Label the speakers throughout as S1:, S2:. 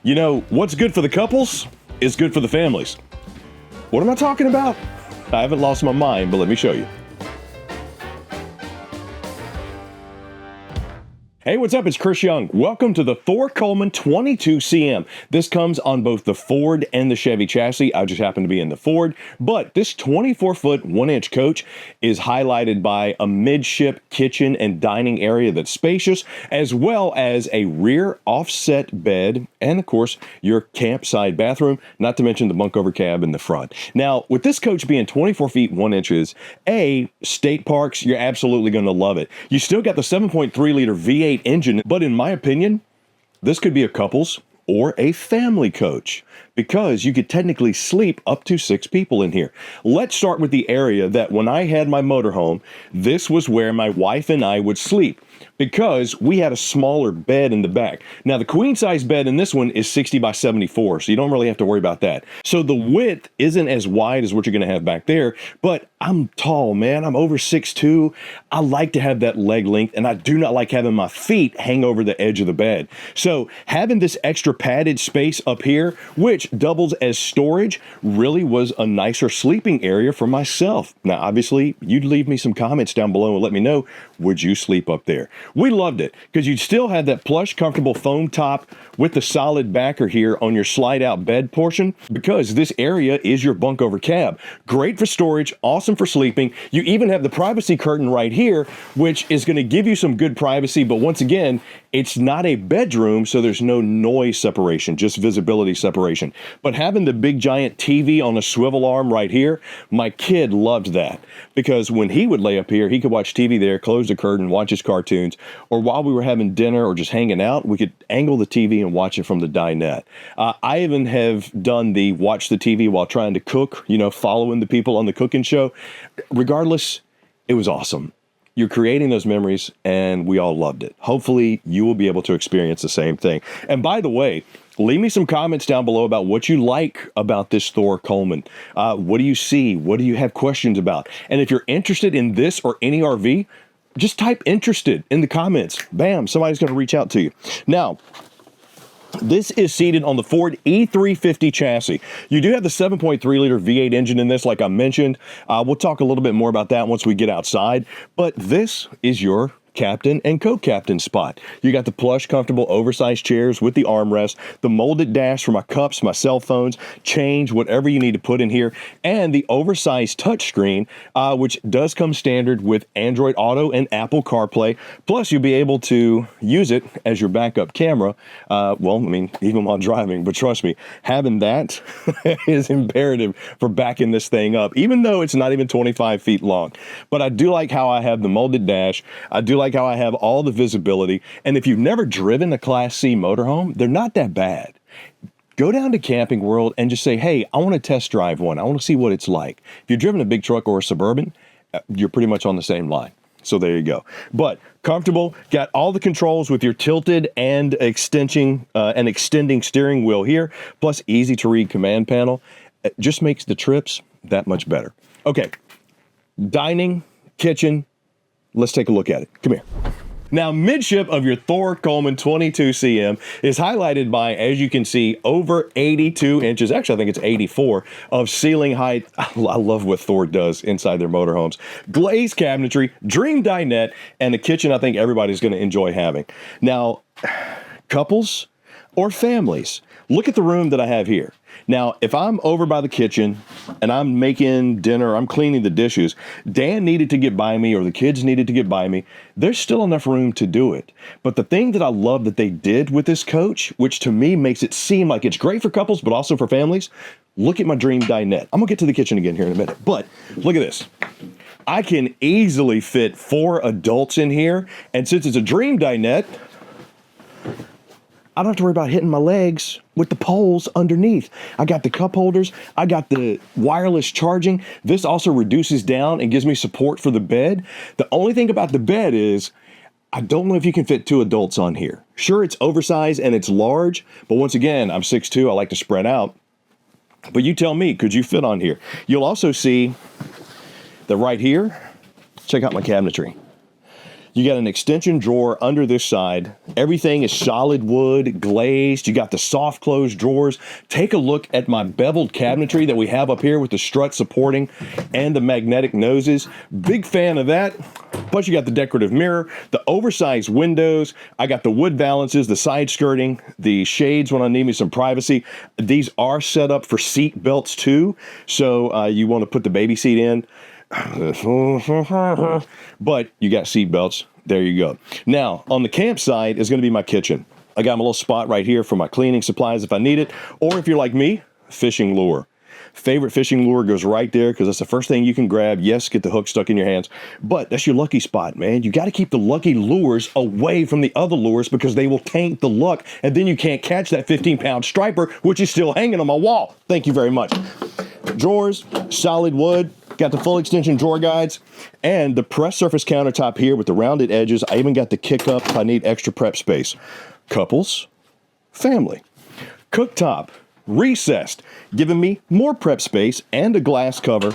S1: You know, what's good for the couples is good for the families. What am I talking about? I haven't lost my mind, but let me show you. Hey, what's up? It's Chris Young. Welcome to the Thor Coleman 22CM. This comes on both the Ford and the Chevy chassis. I just happen to be in the Ford, but this 24-foot, 1-inch coach is highlighted by a midship kitchen and dining area that's spacious, as well as a rear offset bed, and of course, your campside bathroom, not to mention the bunk over cab in the front. Now, with this coach being 24 feet, 1 inches, state parks, you're absolutely going to love it. You still got the 7.3-liter V8 engine, but in my opinion, this could be a couple's or a family coach because you could technically sleep up to 6 people in here. Let's start with the area that when I had my motorhome, this was where my wife and I would sleep because we had a smaller bed in the back. Now, the queen size bed in this one is 60 by 74, so you don't really have to worry about that. So the width isn't as wide as what you're going to have back there, but I'm tall, man. I'm over 6'2". I like to have that leg length, and I do not like having my feet hang over the edge of the bed. So having this extra padded space up here, which doubles as storage, really was a nicer sleeping area for myself. Now, obviously, you'd leave me some comments down below and let me know, would you sleep up there? We loved it because you'd still have that plush, comfortable foam top with the solid backer here on your slide out bed portion because this area is your bunk over cab. Great for storage, awesome for sleeping. You even have the privacy curtain right here, which is going to give you some good privacy. But once again, it's not a bedroom, so there's no noise separation, just visibility separation. But having the big giant TV on a swivel arm right here, my kid loved that because when he would lay up here, he could watch TV there, close the curtain, watch his cartoons, or while we were having dinner or just hanging out, we could angle the TV and watch it from the dinette. I even have done the watch the TV while trying to cook, you know, following the people on the cooking show. Regardless, it was awesome. You're creating those memories, and we all loved it. Hopefully, you will be able to experience the same thing. And by the way, leave me some comments down below about what you like about this Thor Coleman. What do you see? What do you have questions about? And if you're interested in this or any RV, just type interested in the comments. Bam, somebody's going to reach out to you. Now, this is seated on the Ford E350 chassis. You do have the 7.3-liter V8 engine in this, like I mentioned. We'll talk a little bit more about that once we get outside. But this is your captain and co-captain spot. You got the plush, comfortable, oversized chairs with the armrest, the molded dash for my cups, my cell phones, change, whatever you need to put in here, and the oversized touchscreen, which does come standard with Android Auto and Apple CarPlay. Plus, you'll be able to use it as your backup camera. Well, I mean, even while driving, but trust me, having that is imperative for backing this thing up, even though it's not even 25 feet long. But I do like how I have the molded dash. I do like how I have all the visibility. And if you've never driven a Class C motorhome, they're not that bad. Go down to Camping World and just say, hey, I want to test drive one. I want to see what it's like. If you're driven a big truck or a Suburban, you're pretty much on the same line. So there you go. But comfortable, got all the controls with your tilted and extending steering wheel here, plus easy to read command panel. It just makes the trips that much better. Okay, dining, kitchen, let's take a look at it. Come here. Now, midship of your Thor Coleman 22CM is highlighted by, as you can see, over 82 inches. Actually, I think it's 84 of ceiling height. I love what Thor does inside their motorhomes. Glazed cabinetry, dream dinette, and a kitchen I think everybody's going to enjoy having. Now, couples or families, look at the room that I have here. Now, if I'm over by the kitchen and I'm making dinner, I'm cleaning the dishes, Dan needed to get by me or the kids needed to get by me, there's still enough room to do it. But the thing that I love that they did with this coach, which to me makes it seem like it's great for couples, but also for families, look at my dream dinette. I'm gonna get to the kitchen again here in a minute, but look at this. I can easily fit 4 adults in here, and since it's a dream dinette, I don't have to worry about hitting my legs with the poles underneath. I got the cup holders. I got the wireless charging. This also reduces down and gives me support for the bed. The only thing about the bed is I don't know if you can fit 2 adults on here. Sure, it's oversized and it's large, but once again, I'm 6'2". I like to spread out. But you tell me, could you fit on here? You'll also see that right here, check out my cabinetry. You got an extension drawer under this side. Everything is solid wood, glazed. You got the soft close drawers. Take a look at my beveled cabinetry that we have up here with the strut supporting and the magnetic noses. Big fan of that. Plus you got the decorative mirror, the oversized windows. I got the wood valances, the side skirting, the shades when I need me some privacy. These are set up for seat belts too. So you want to put the baby seat in. But you got seat belts. There you go. Now, on the campsite is going to be my kitchen. I got my little spot right here for my cleaning supplies if I need it. Or if you're like me, fishing lure. Favorite fishing lure goes right there because that's the first thing you can grab. Yes, get the hook stuck in your hands. But that's your lucky spot, man. You got to keep the lucky lures away from the other lures because they will taint the luck. And then you can't catch that 15-pound striper, which is still hanging on my wall. Thank you very much. Drawers, solid wood. Got the full extension drawer guides and the press surface countertop here with the rounded edges. I even got the kick up if I need extra prep space. Couples, family. Cooktop, recessed, giving me more prep space and a glass cover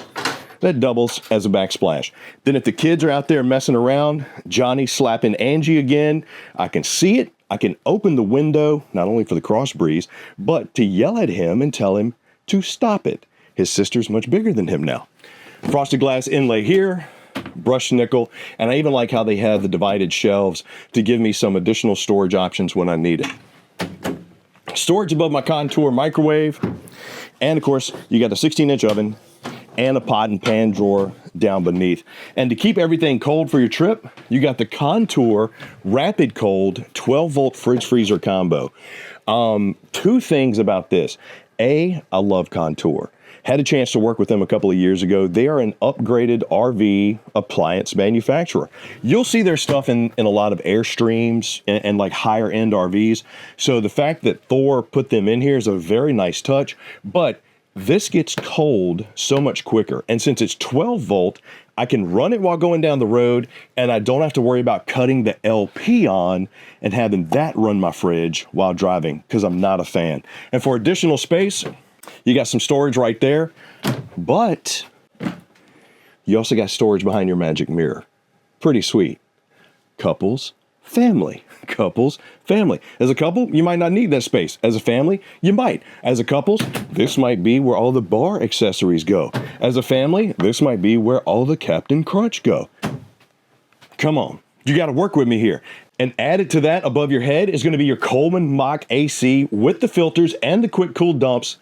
S1: that doubles as a backsplash. Then if the kids are out there messing around, Johnny slapping Angie again, I can see it. I can open the window, not only for the cross breeze, but to yell at him and tell him to stop it. His sister's much bigger than him now. Frosted glass inlay here, brushed nickel, and I even like how they have the divided shelves to give me some additional storage options when I need it. Storage above my contour microwave, and of course, you got the 16-inch oven and a pot and pan drawer down beneath. And to keep everything cold for your trip, you got the Contour Rapid Cold 12-volt fridge freezer combo. Two things about this. A, I love Contour. Had a chance to work with them a couple of years ago. They are an upgraded RV appliance manufacturer. You'll see their stuff in a lot of Airstreams and like higher end RVs. So the fact that Thor put them in here is a very nice touch, but this gets cold so much quicker. And since it's 12 volt, I can run it while going down the road and I don't have to worry about cutting the LP on and having that run my fridge while driving because I'm not a fan. And for additional space, you got some storage right there, but you also got storage behind your magic mirror. Pretty sweet. Couples, family. Couples, family. As a couple, you might not need that space. As a family, you might. As a couples, this might be where all the bar accessories go. As a family, this might be where all the Captain Crunch go. Come on. You got to work with me here. And added to that above your head is going to be your Coleman Mach AC with the filters and the quick cool dumps.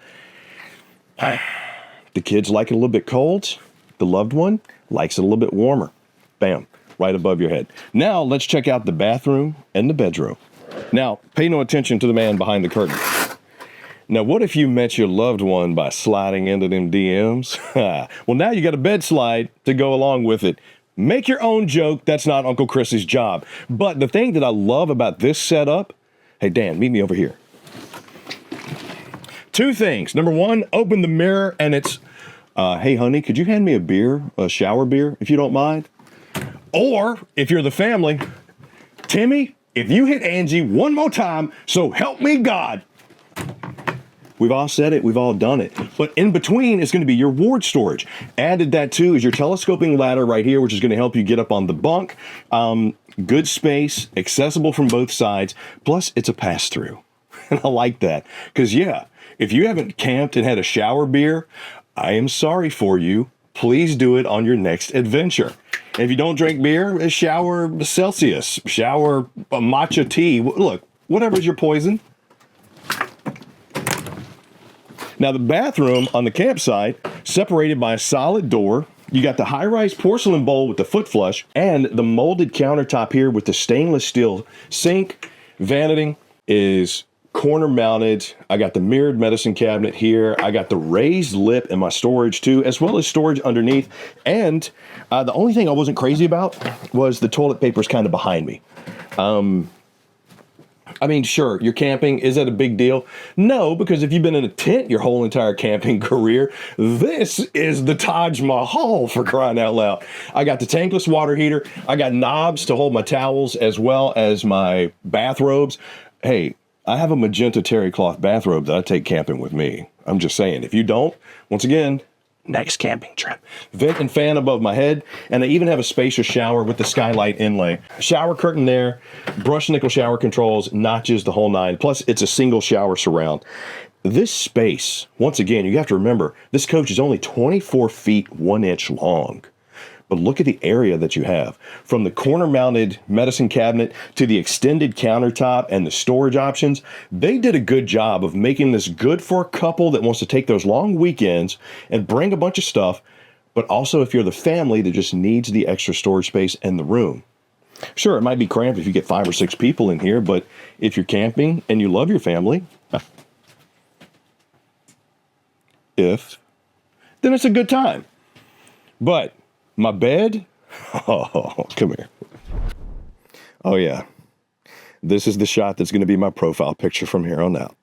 S1: The kids like it a little bit cold. The loved one likes it a little bit warmer. Bam, right above your head. Now let's check out the bathroom and the bedroom. Now, pay no attention to the man behind the curtain. Now, what if you met your loved one by sliding into them DMs? Well, now you got a bed slide to go along with it. Make your own joke. That's not Uncle Chris's job. But the thing that I love about this setup, hey, Dan, meet me over here. Two things. Number one, open the mirror and it's, hey, honey, could you hand me a beer, a shower beer, if you don't mind? Or, if you're the family, Timmy, if you hit Angie one more time, so help me God. We've all said it. We've all done it. But in between is going to be your ward storage. Added that too is your telescoping ladder right here, which is going to help you get up on the bunk. Good space, accessible from both sides. Plus, it's a pass-through. And I like that. Because, yeah, if you haven't camped and had a shower beer, I am sorry for you. Please do it on your next adventure. And if you don't drink beer, a shower Celsius, shower matcha tea. Look, whatever's your poison. Now, the bathroom on the campsite, separated by a solid door. You got the high-rise porcelain bowl with the foot flush and the molded countertop here with the stainless steel sink. Vanity is corner mounted. I got the mirrored medicine cabinet here. I got the raised lip in my storage too, as well as storage underneath. And the only thing I wasn't crazy about was the toilet paper's kind of behind me. I mean, sure, you're camping. Is that a big deal? No, because if you've been in a tent your whole entire camping career, this is the Taj Mahal, for crying out loud. I got the tankless water heater. I got knobs to hold my towels as well as my bathrobes. Hey, I have a magenta terry cloth bathrobe that I take camping with me. I'm just saying, if you don't, once again, next camping trip. Vent and fan above my head, and I even have a spacious shower with the skylight inlay. Shower curtain there, brushed nickel shower controls, notches, the whole nine. Plus, it's a single shower surround. This space, once again, you have to remember, this coach is only 24 feet 1 inch long. But look at the area that you have. From the corner-mounted medicine cabinet to the extended countertop and the storage options, they did a good job of making this good for a couple that wants to take those long weekends and bring a bunch of stuff, but also if you're the family that just needs the extra storage space in the room. Sure, it might be cramped if you get 5 or 6 people in here, but if you're camping and you love your family, then it's a good time. But my bed, oh, come here. Oh yeah, this is the shot that's gonna be my profile picture from here on out.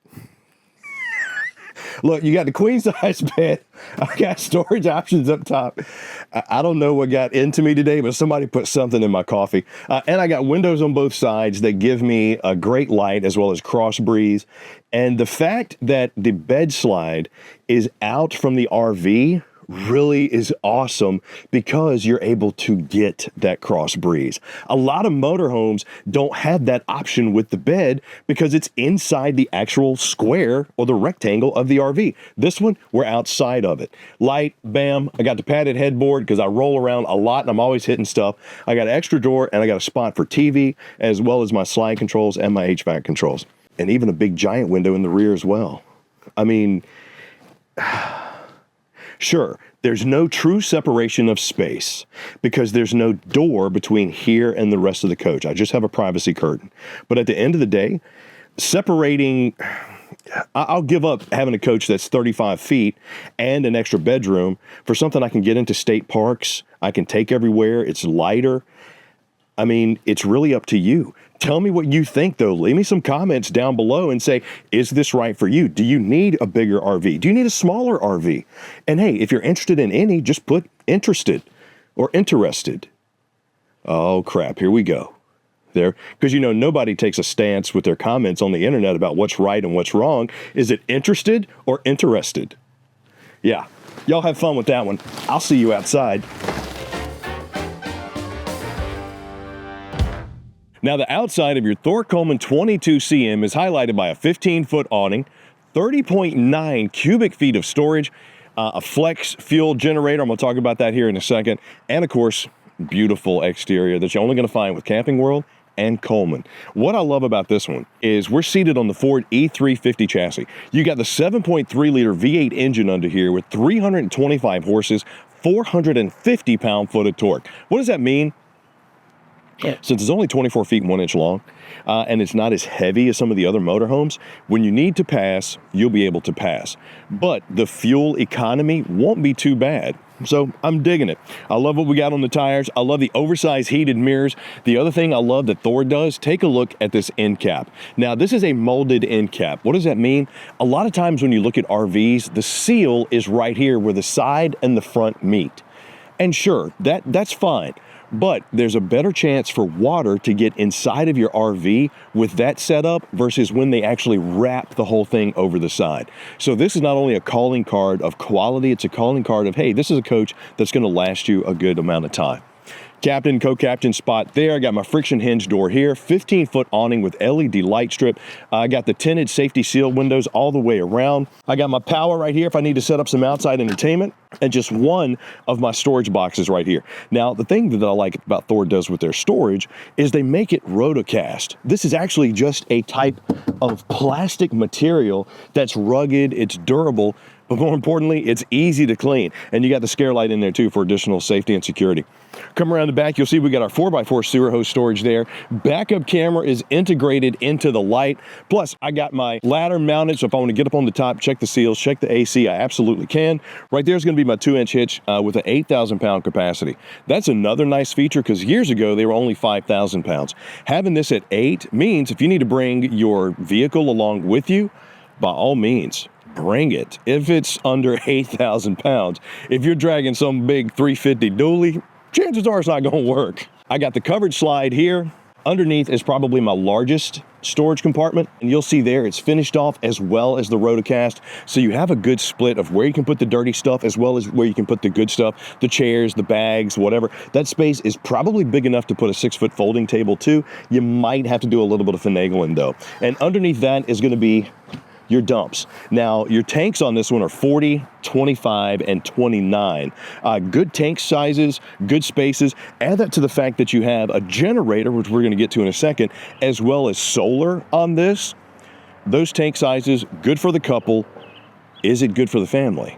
S1: Look, you got the queen size bed. I got storage options up top. I don't know what got into me today, but somebody put something in my coffee. And I got windows on both sides that give me a great light as well as cross breeze. And the fact that the bed slide is out from the RV really is awesome because you're able to get that cross breeze. A lot of motorhomes don't have that option with the bed because it's inside the actual square or the rectangle of the RV. This one, we're outside of it. Light, bam. I got the padded headboard because I roll around a lot and I'm always hitting stuff. I got an extra door and I got a spot for TV as well as my slide controls and my HVAC controls. And even a big giant window in the rear as well. I mean, sure, there's no true separation of space because there's no door between here and the rest of the coach. I just have a privacy curtain. But at the end of the day, separating, I'll give up having a coach that's 35 feet and an extra bedroom for something I can get into state parks. I can take everywhere. It's lighter. I mean, it's really up to you. Tell me what you think, though. Leave me some comments down below and say, is this right for you? Do you need a bigger RV? Do you need a smaller RV? And hey, if you're interested in any, just put interested or interested. Oh, crap. Here we go. There, because you know, nobody takes a stance with their comments on the internet about what's right and what's wrong. Is it interested or interested? Yeah, y'all have fun with that one. I'll see you outside. Now, the outside of your Thor Coleman 22CM is highlighted by a 15-foot awning, 30.9 cubic feet of storage, a flex fuel generator. I'm going to talk about that here in a second. And, of course, beautiful exterior that you're only going to find with Camping World and Coleman. What I love about this one is we're seated on the Ford E350 chassis. You got the 7.3-liter V8 engine under here with 325 horses, 450 pound-foot of torque. What does that mean? Since it's only 24 feet 1 inch long, and it's not as heavy as some of the other motorhomes, when you need to pass, you'll be able to pass. But the fuel economy won't be too bad. So I'm digging it. I love what we got on the tires. I love the oversized heated mirrors. The other thing I love that Thor does, take a look at this end cap. Now, this is a molded end cap. What does that mean? A lot of times when you look at RVs, the seal is right here where the side and the front meet. And sure, that's fine. But there's a better chance for water to get inside of your RV with that setup versus when they actually wrap the whole thing over the side. So this is not only a calling card of quality, it's a calling card of, hey, this is a coach that's going to last you a good amount of time. Captain, co-captain spot there. I got my friction hinge door here, 15-foot awning with LED light strip. I got the tinted safety seal windows all the way around. I got my power right here if I need to set up some outside entertainment, and just one of my storage boxes right here. Now, the thing that I like about Thor does with their storage is they make it rotocast. This is actually just a type of plastic material that's rugged, it's durable, but more importantly, it's easy to clean. And you got the scare light in there too for additional safety and security. Come around the back, you'll see we got our 4x4 sewer hose storage there. Backup camera is integrated into the light. Plus, I got my ladder mounted, so if I want to get up on the top, check the seals, check the AC, I absolutely can. Right there's going to be my 2-inch hitch with an 8,000 pound capacity. That's another nice feature because years ago they were only 5,000 pounds. Having this at 8 means if you need to bring your vehicle along with you, by all means, bring it. If it's under 8,000 pounds, if you're dragging some big 350 dually, chances are it's not going to work. I got the covered slide here. Underneath is probably my largest storage compartment, and you'll see there it's finished off as well as the rotocast, so you have a good split of where you can put the dirty stuff as well as where you can put the good stuff, the chairs, the bags, whatever. That space is probably big enough to put a 6-foot folding table too. You might have to do a little bit of finagling though. And underneath that is going to be your dumps. Now, your tanks on this one are 40, 25, and 29. Good tank sizes, good spaces. Add that to the fact that you have a generator, which we're going to get to in a second, as well as solar on this. Those tank sizes, good for the couple. Is it good for the family?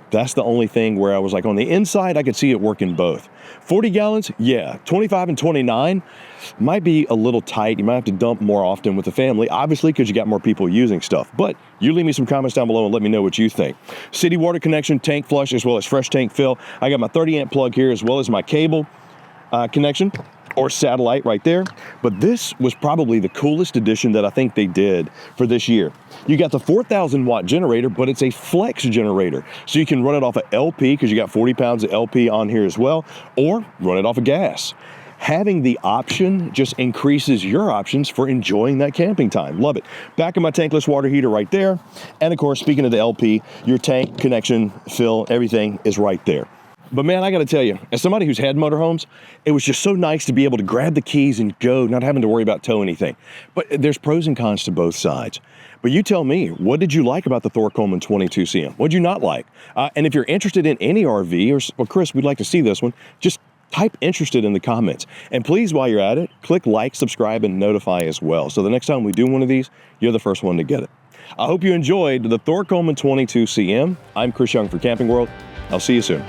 S1: That's the only thing where I was like, on the inside, I could see it working both. 40 gallons, yeah. 25 and 29 might be a little tight. You might have to dump more often with the family, obviously, because you got more people using stuff. But you leave me some comments down below and let me know what you think. City water connection, tank flush, as well as fresh tank fill. I got my 30 amp plug here, as well as my cable connection, or satellite right there. But this was probably the coolest addition that I think they did for this year. You got the 4,000 watt generator, but it's a flex generator. So you can run it off of LP, because you got 40 pounds of LP on here as well, or run it off of gas. Having the option just increases your options for enjoying that camping time. Love it. Back of my tankless water heater right there. And of course, speaking of the LP, your tank connection, fill, everything is right there. But man, I got to tell you, as somebody who's had motorhomes, it was just so nice to be able to grab the keys and go, not having to worry about tow anything. But there's pros and cons to both sides. But you tell me, what did you like about the Thor Coleman 22CM? What did you not like? And if you're interested in any RV, or well, Chris, we'd like to see this one, just type interested in the comments. And please, while you're at it, click like, subscribe, and notify as well. So the next time we do one of these, you're the first one to get it. I hope you enjoyed the Thor Coleman 22CM. I'm Chris Young for Camping World. I'll see you soon.